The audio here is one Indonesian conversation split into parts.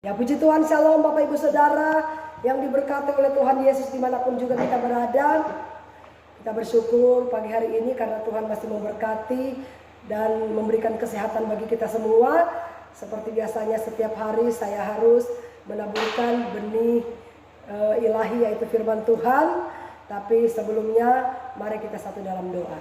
Ya puji Tuhan, shalom Bapak Ibu Saudara yang diberkati oleh Tuhan Yesus dimanapun juga kita berada. Kita bersyukur pagi hari ini karena Tuhan masih memberkati dan memberikan kesehatan bagi kita semua. Seperti biasanya setiap hari saya harus menaburkan benih ilahi yaitu firman Tuhan. Tapi sebelumnya mari kita satu dalam doa.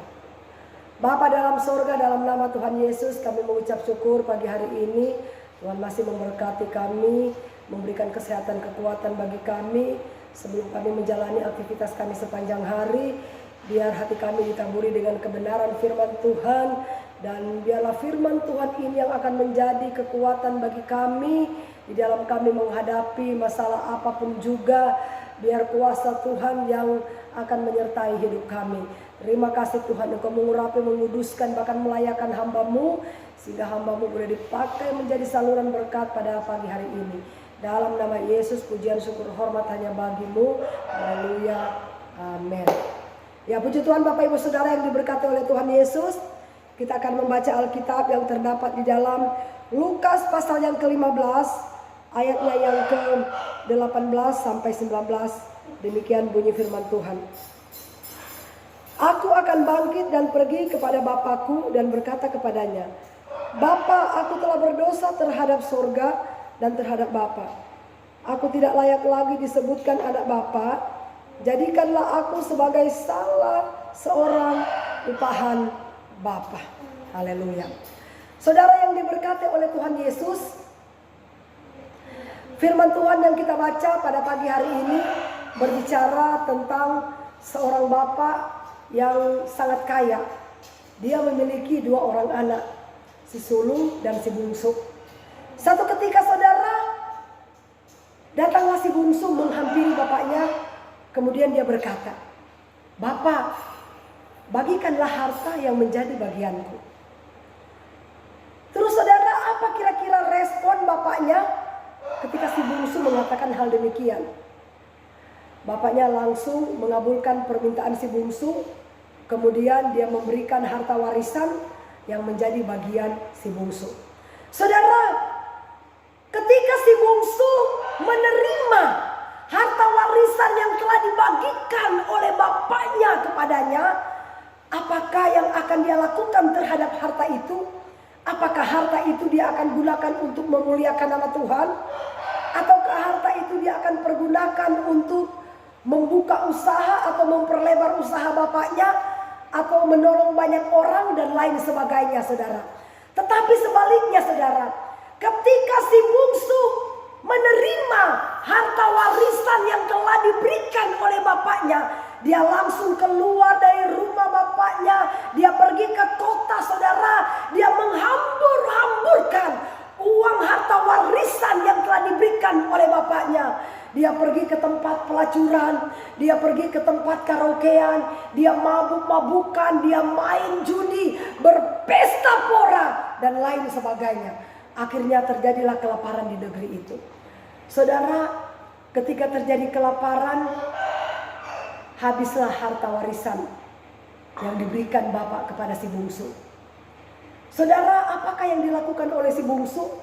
Bapa dalam sorga, dalam nama Tuhan Yesus kami mengucap syukur pagi hari ini. Tuhan masih memberkati kami, memberikan kesehatan kekuatan bagi kami sebelum kami menjalani aktivitas kami sepanjang hari. Biar hati kami ditaburi dengan kebenaran firman Tuhan, dan biarlah firman Tuhan ini yang akan menjadi kekuatan bagi kami di dalam kami menghadapi masalah apapun juga. Biar kuasa Tuhan yang akan menyertai hidup kami. Terima kasih Tuhan, Engkau mengurapi, menguduskan, bahkan melayakkan hamba-Mu, sehingga hamba-Mu boleh dipakai menjadi saluran berkat pada pagi hari ini. Dalam nama Yesus, pujian syukur hormat hanya bagi-Mu. Haleluya, amin. Ya puji Tuhan Bapak Ibu Saudara yang diberkati oleh Tuhan Yesus. Kita akan membaca Alkitab yang terdapat di dalam Lukas pasal yang ke-15, ayatnya yang ke-18 sampai 19. Demikian bunyi firman Tuhan. Aku akan bangkit dan pergi kepada Bapakku dan berkata kepadanya, Bapa, aku telah berdosa terhadap sorga dan terhadap Bapa. Aku tidak layak lagi disebutkan anak Bapa. Jadikanlah aku sebagai salah seorang upahan Bapa. Haleluya. Saudara yang diberkati oleh Tuhan Yesus, firman Tuhan yang kita baca pada pagi hari ini berbicara tentang seorang bapa yang sangat kaya. Dia memiliki dua orang anak, si sulung dan si bungsu. Satu ketika saudara, datanglah si bungsu menghampiri bapaknya. Kemudian dia berkata, Bapak, bagikanlah harta yang menjadi bagianku. Terus saudara, apa kira-kira respon bapaknya ketika si bungsu mengatakan hal demikian? Bapaknya langsung mengabulkan permintaan si bungsu. Kemudian dia memberikan harta warisan yang menjadi bagian si bungsu. Saudara, ketika si bungsu menerima harta warisan yang telah dibagikan oleh bapaknya kepadanya, apakah yang akan dia lakukan terhadap harta itu? Apakah harta itu dia akan gunakan untuk memuliakan nama Tuhan? Ataukah harta itu dia akan pergunakan untuk membuka usaha atau memperlebar usaha bapaknya, atau menolong banyak orang dan lain sebagainya, saudara? Tetapi sebaliknya, saudara, ketika si bungsu menerima harta warisan yang telah diberikan oleh bapaknya, dia langsung keluar dari rumah bapaknya. Dia pergi ke kota, saudara. Dia menghambur-hamburkan uang harta warisan yang telah diberikan oleh bapaknya. Dia pergi ke tempat pelacuran, dia pergi ke tempat karaokean, dia mabuk-mabukan, dia main judi, berpesta pora, dan lain sebagainya. Akhirnya terjadilah kelaparan di negeri itu. Saudara, ketika terjadi kelaparan, habislah harta warisan yang diberikan bapak kepada si bungsu. Saudara, apakah yang dilakukan oleh si bungsu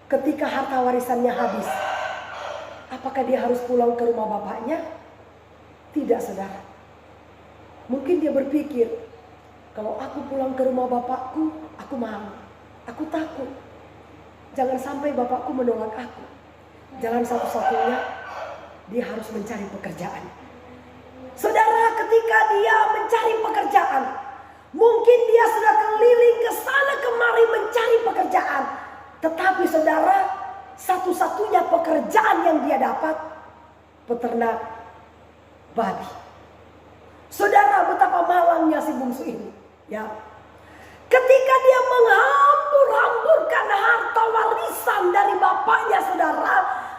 ketika harta warisannya habis? Apakah dia harus pulang ke rumah bapaknya? Tidak, saudara. Mungkin dia berpikir, kalau aku pulang ke rumah bapakku, aku malu, aku takut. Jangan sampai bapakku menolak aku. Jalan satu-satunya, dia harus mencari pekerjaan. Saudara, ketika dia mencari pekerjaan, mungkin dia sudah keliling ke sana kemari mencari pekerjaan. Tetapi saudara, satu-satunya pekerjaan yang dia dapat peternak babi. Saudara, betapa malangnya si bungsu ini, ya. Ketika dia menghambur-hamburkan harta warisan dari bapaknya, saudara,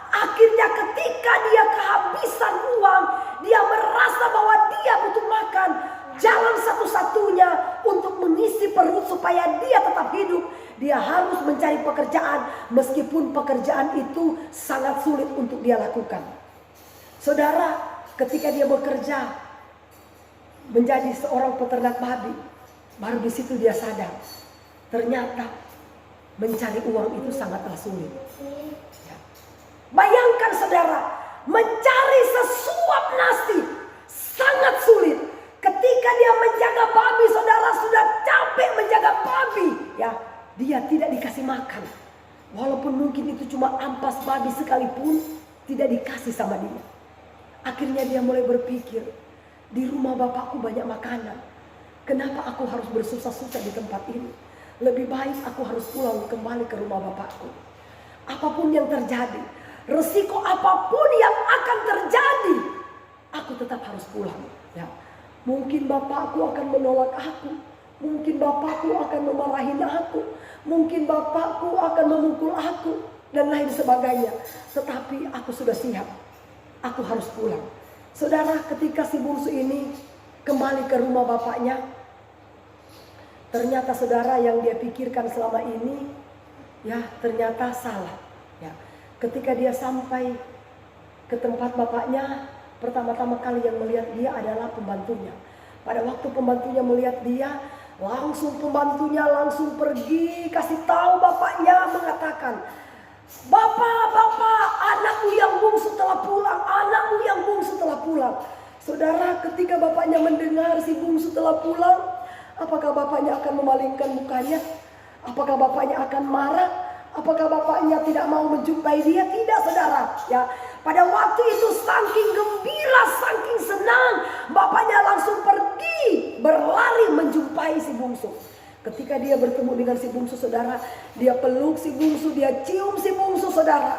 akhirnya ketika dia kehabisan uang, dia merasa bahwa dia butuh makan. Jalan satu-satunya untuk mengisi perut supaya dia tetap hidup, dia harus mencari pekerjaan, meskipun pekerjaan itu sangat sulit untuk dia lakukan. Saudara, ketika dia bekerja menjadi seorang peternak babi, baru di situ dia sadar, ternyata mencari uang itu sangatlah sulit. Ya. mencari sesuap nasi sangat sulit. Ketika dia menjaga babi, saudara sudah capek menjaga babi, ya, dia tidak dikasih makan. Walaupun mungkin itu cuma ampas babi sekalipun, tidak dikasih sama dia. Akhirnya dia mulai berpikir, di rumah bapakku banyak makanan, kenapa aku harus bersusah-susah di tempat ini? Lebih baik aku harus pulang kembali ke rumah bapakku. Apapun yang terjadi, resiko apapun yang akan terjadi, aku tetap harus pulang. Ya. Mungkin bapakku akan menolak aku, mungkin bapakku akan memarahin aku, mungkin bapakku akan memukul aku, dan lain sebagainya. Tetapi aku sudah siap, aku harus pulang. Saudara, ketika si bungsu ini kembali ke rumah bapaknya, ternyata saudara yang dia pikirkan selama ini, ya ternyata salah. Ya. Ketika dia sampai ke tempat bapaknya, pertama-tama kali yang melihat dia adalah pembantunya. Pada waktu pembantunya melihat dia, pembantunya langsung pergi kasih tahu bapaknya, mengatakan, Bapak, anakmu yang bungsu telah pulang, anakmu yang bungsu telah pulang. Saudara, ketika bapaknya mendengar si bungsu telah pulang, apakah bapaknya akan memalingkan mukanya? Apakah bapaknya akan marah? Apakah bapaknya tidak mau menjumpai dia? Tidak, saudara. Ya, pada waktu itu saking gembira, saking senang, bapaknya langsung pergi berlari menjumpai si bungsu. Ketika dia bertemu dengan si bungsu, saudara, dia peluk si bungsu, dia cium si bungsu, saudara.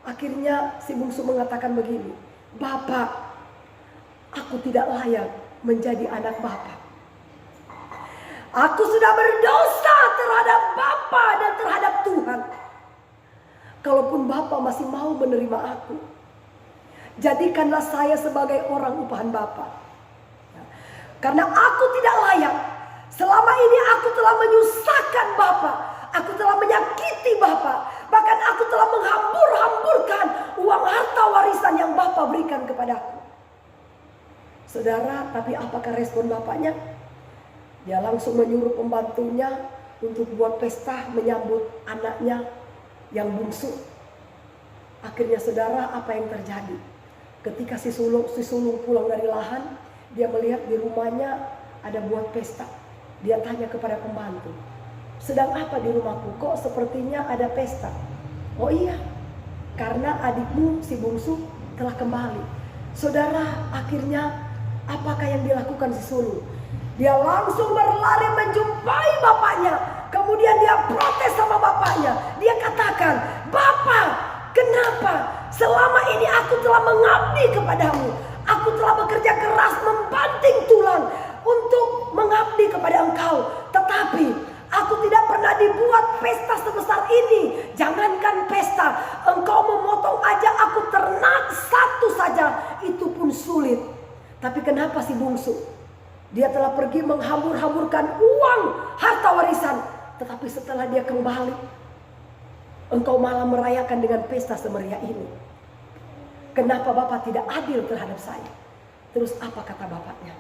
Akhirnya si bungsu mengatakan begini, Bapak, aku tidak layak menjadi anak Bapak. Aku sudah berdosa terhadap Bapa dan terhadap Tuhan. Kalaupun Bapa masih mau menerima aku, jadikanlah saya sebagai orang upahan Bapa. Karena aku tidak layak. Selama ini aku telah menyusahkan Bapa. Aku telah menyakiti Bapa. Bahkan aku telah menghambur-hamburkan uang harta warisan yang Bapa berikan kepadaku. Saudara, tapi apakah respon bapaknya? Dia langsung menyuruh pembantunya untuk buat pesta menyambut anaknya yang bungsu. Akhirnya saudara, apa yang terjadi? Ketika si sulung pulang dari lahan, dia melihat di rumahnya ada buat pesta. Dia tanya kepada pembantu, sedang apa di rumahku? Kok sepertinya ada pesta? Oh iya, karena adikmu si bungsu telah kembali. Saudara, akhirnya apakah yang dilakukan si sulung? Dia langsung berlari menjumpai bapaknya. Kemudian dia protes sama bapaknya. Dia katakan, Bapak, kenapa? Selama ini aku telah mengabdi kepadamu. Aku telah bekerja keras membanting tulang untuk mengabdi kepada engkau. Tetapi aku tidak pernah dibuat pesta sebesar ini. Jangankan pesta, engkau memotong aja aku ternak satu saja, itu pun sulit. Tapi kenapa si bungsu? Dia telah pergi menghambur-hamburkan uang harta warisan. Tetapi setelah dia kembali, engkau malah merayakan dengan pesta semeriah ini. Kenapa Bapak tidak adil terhadap saya? Terus apa kata bapaknya?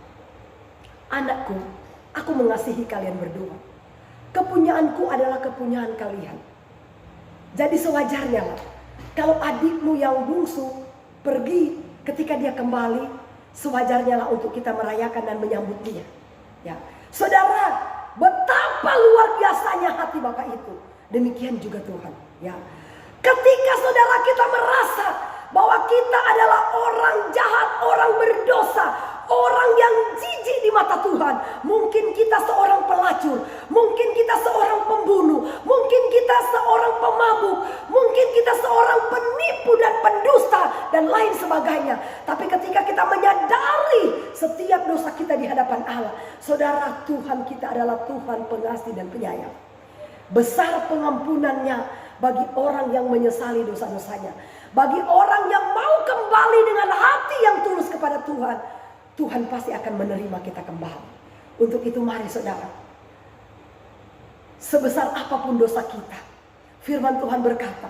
Anakku, aku mengasihi kalian berdua. Kepunyaanku adalah kepunyaan kalian. Jadi sewajarnya lah, kalau adikmu yang bungsu pergi, ketika dia kembali, sewajarnya lah untuk kita merayakan dan menyambut dia. Ya, saudara, betapa luar biasanya hati Bapak itu. Demikian juga Tuhan. Ya, ketika saudara kita merasa bahwa kita adalah orang jahat, orang berdosa, orang yang jijik di mata Tuhan. Mungkin kita seorang pelacur, mungkin kita seorang pembunuh, mungkin kita seorang pemabuk, mungkin kita seorang penipu dan pendusta dan lain sebagainya. Tapi ketika kita menyadari setiap dosa kita di hadapan Allah, saudara, Tuhan kita adalah Tuhan pengasih dan penyayang. Besar pengampunannya bagi orang yang menyesali dosa-dosanya. Bagi orang yang mau kembali dengan hati yang tulus kepada Tuhan, Tuhan pasti akan menerima kita kembali. Untuk itu mari saudara, sebesar apapun dosa kita, firman Tuhan berkata,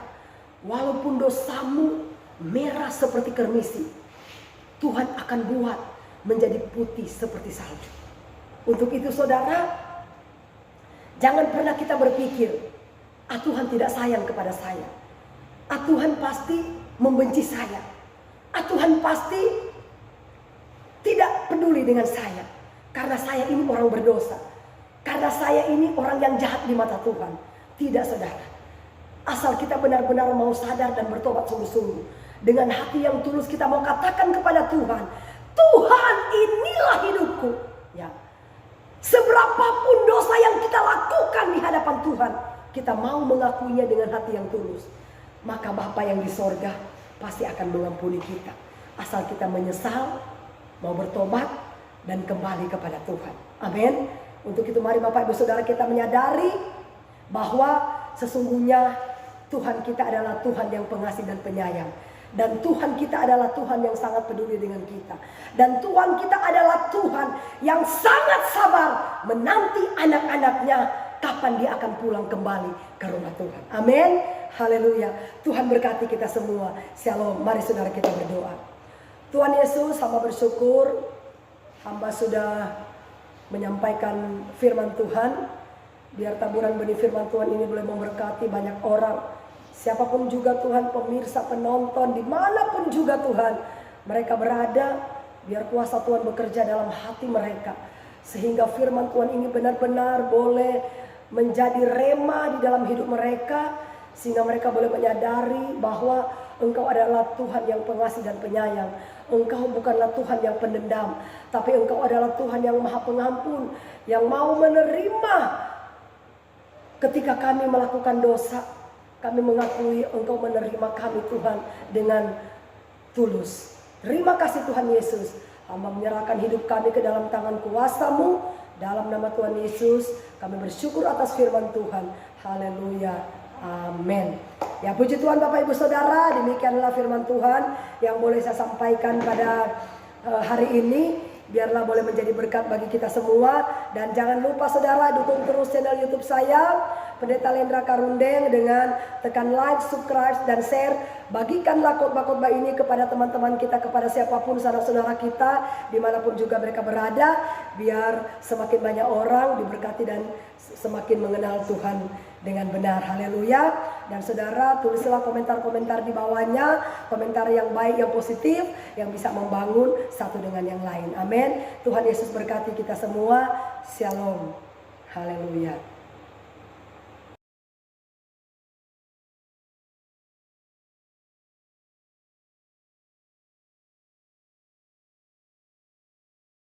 walaupun dosamu merah seperti kermisi, Tuhan akan buat menjadi putih seperti salju. Untuk itu saudara, jangan pernah kita berpikir, Tuhan tidak sayang kepada saya. Tuhan pasti membenci saya. Tuhan pasti tidak peduli dengan saya. Karena saya ini orang berdosa. Karena saya ini orang yang jahat di mata Tuhan. Tidak, saudara. Asal kita benar-benar mau sadar dan bertobat sungguh-sungguh. Dengan hati yang tulus kita mau katakan kepada Tuhan, Tuhan, inilah hidupku. Ya. Seberapapun dosa yang kita lakukan di hadapan Tuhan, kita mau mengakuinya dengan hati yang tulus. Maka Bapa yang di sorga pasti akan mengampuni kita. Asal kita menyesal, mau bertobat, dan kembali kepada Tuhan. Amin. Untuk itu mari Bapak Ibu Saudara kita menyadari bahwa sesungguhnya Tuhan kita adalah Tuhan yang pengasih dan penyayang. Dan Tuhan kita adalah Tuhan yang sangat peduli dengan kita. Dan Tuhan kita adalah Tuhan yang sangat sabar menanti anak-anaknya kapan dia akan pulang kembali ke rumah Tuhan. Amin. Haleluya. Tuhan berkati kita semua. Shalom. Mari saudara kita berdoa. Tuhan Yesus, hamba bersyukur. Hamba sudah menyampaikan firman Tuhan. Biar taburan benih firman Tuhan ini boleh memberkati banyak orang. Siapapun juga Tuhan, pemirsa, penonton, dimanapun juga Tuhan mereka berada, biar kuasa Tuhan bekerja dalam hati mereka. Sehingga firman Tuhan ini benar-benar boleh menjadi rema di dalam hidup mereka. Sehingga mereka boleh menyadari bahwa Engkau adalah Tuhan yang pengasih dan penyayang. Engkau bukanlah Tuhan yang pendendam, tapi Engkau adalah Tuhan yang maha pengampun, yang mau menerima ketika kami melakukan dosa. Kami mengakui Engkau menerima kami Tuhan dengan tulus. Terima kasih Tuhan Yesus. Hamba menyerahkan hidup kami ke dalam tangan kuasa-Mu. Dalam nama Tuhan Yesus kami bersyukur atas firman Tuhan. Haleluya. Amin. Ya, puji Tuhan Bapak Ibu Saudara, demikianlah firman Tuhan yang boleh saya sampaikan pada hari ini. Biarlah boleh menjadi berkat bagi kita semua. Dan jangan lupa saudara, dukung terus channel YouTube saya, Pendeta Lendra Karundeng, dengan tekan like, subscribe, dan share. Bagikanlah khotbah-khotbah ini kepada teman-teman kita, kepada siapapun saudara-saudara kita, dimanapun juga mereka berada. Biar semakin banyak orang diberkati dan semakin mengenal Tuhan dengan benar. Haleluya. Dan saudara, tulislah komentar-komentar di bawahnya, komentar yang baik, yang positif, yang bisa membangun satu dengan yang lain. Amin. Tuhan Yesus berkati kita semua. Shalom. Haleluya.